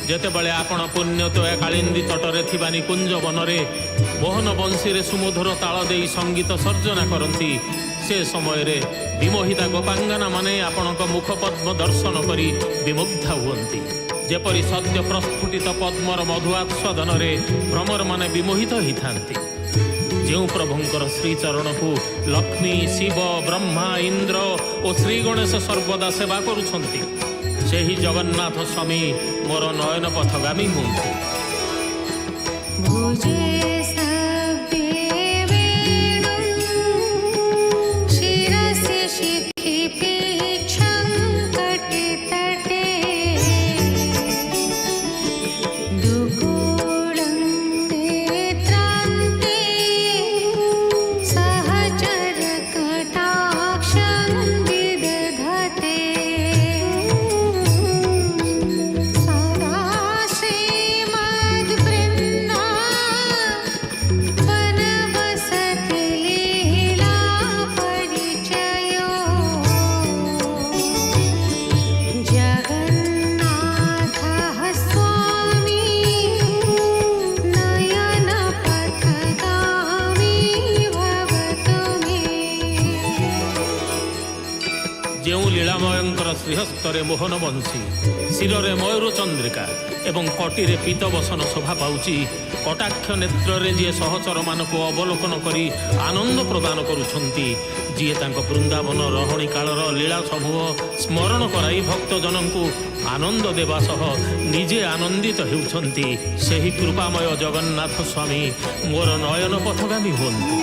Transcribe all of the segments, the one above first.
ଯେତେବେଳେ ଆପଣ ପୁଣ୍ୟତୋୟା କାଳିନ୍ଦୀ ତଟରେ ଥିବା ନିକୁଞ୍ଜ ବନରେ ମୋହନ ବଂଶୀରେ ସୁମଧୁର ତାଳ ଦେଇ ସଙ୍ଗୀତ ସର୍ଜନା କରନ୍ତି, ସେ ସମୟରେ ବିମୋହିତା ଗୋପାଙ୍ଗନା ମାନେ ଆପଣଙ୍କ ମୁଖପଦ୍ମ ଦର୍ଶନ କରି ବିମୁଗ୍ଧା ହୁଅନ୍ତି। ଯେପରି ସଦ୍ୟ ପ୍ରସ୍ଫୁଟିତ ପଦ୍ମର ମଧୁ ଆସ୍ୱାଦନରେ ଭ୍ରମରମାନେ ବିମୋହିତ ହୋଇଥାନ୍ତି। ଯେଉଁ ପ୍ରଭୁଙ୍କର ଶ୍ରୀଚରଣକୁ ଲକ୍ଷ୍ମୀ, ଶିବ, ବ୍ରହ୍ମା, ଇନ୍ଦ୍ର ଓ ଶ୍ରୀ ଗଣେଶ ସର୍ବଦା ସେବା କରୁଛନ୍ତି, ସେହି ଜଗନ୍ନାଥ ସ୍ୱାମୀ ମୋର ନୟନ ପଥଗାମୀ ହୁଅନ୍ତୁ। ଯେଉଁ ଲୀଳାମୟଙ୍କର ଶ୍ରୀହସ୍ତରେ ମୋହନ ବଂଶୀ, ଶିରରେ ମୟୂର ଚନ୍ଦ୍ରିକା ଏବଂ କଟିରେ ପୀତବସନ ଶୋଭା ପାଉଛି, କଟାକ୍ଷ ନେତ୍ରରେ ଯିଏ ସହଚରମାନଙ୍କୁ ଅବଲୋକନ କରି ଆନନ୍ଦ ପ୍ରଦାନ କରୁଛନ୍ତି, ଯିଏ ତାଙ୍କ ବୃନ୍ଦାବନ ରହଣୀ କାଳର ଲୀଳା ସମୂହ ସ୍ମରଣ କରାଇ ଭକ୍ତଜନଙ୍କୁ ଆନନ୍ଦ ଦେବା ସହ ନିଜେ ଆନନ୍ଦିତ ହେଉଛନ୍ତି, ସେହି କୃପାମୟ ଜଗନ୍ନାଥ ସ୍ୱାମୀ ମୋର ନୟନ ପଥଗାମୀ ହୁଅନ୍ତୁ।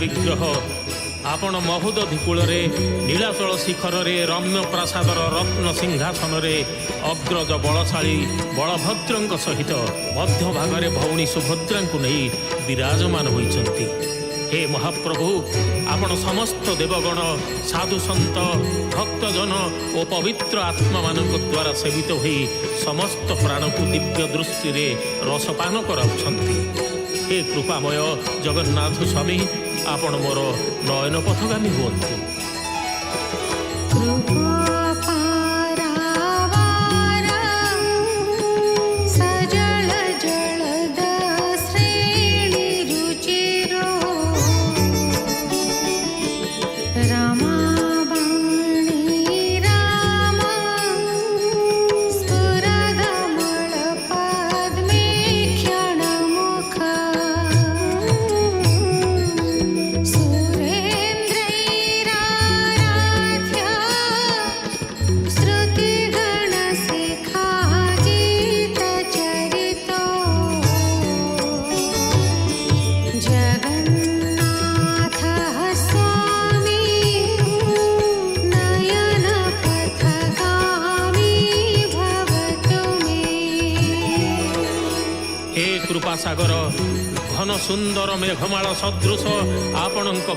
ବିଗ୍ରହ ଆପଣ ମହୁଦଧି କୂଳରେ ନୀଳାଚଳ ଶିଖରରେ ରମ୍ୟ ପ୍ରାସାଦର ରତ୍ନ ସିଂହାସନରେ ଅଗ୍ରଜ ବଳଶାଳୀ ବଳଭଦ୍ରଙ୍କ ସହିତ ମଧ୍ୟଭାଗରେ ଭଉଣୀ ସୁଭଦ୍ରାଙ୍କୁ ନେଇ ବିରାଜମାନ ହୋଇଛନ୍ତି। ହେ ମହାପ୍ରଭୁ, ଆପଣ ସମସ୍ତ ଦେବଗଣ, ସାଧୁସନ୍ଥ, ଭକ୍ତଜନ ଓ ପବିତ୍ର ଆତ୍ମାମାନଙ୍କ ଦ୍ୱାରା ସେବିତ ହୋଇ ସମସ୍ତ ପ୍ରାଣକୁ ଦିବ୍ୟ ଦୃଷ୍ଟିରେ ରସପାନ କରାଉଛନ୍ତି। ହେ କୃପାମୟ ଜଗନ୍ନାଥ ସ୍ୱାମୀ, ଆପଣ ମୋର ନୟନ ପଥଗାମୀ ହୁଅନ୍ତୁ। कृपा सागर घन सुंदर मेघमाला सदृश आपणक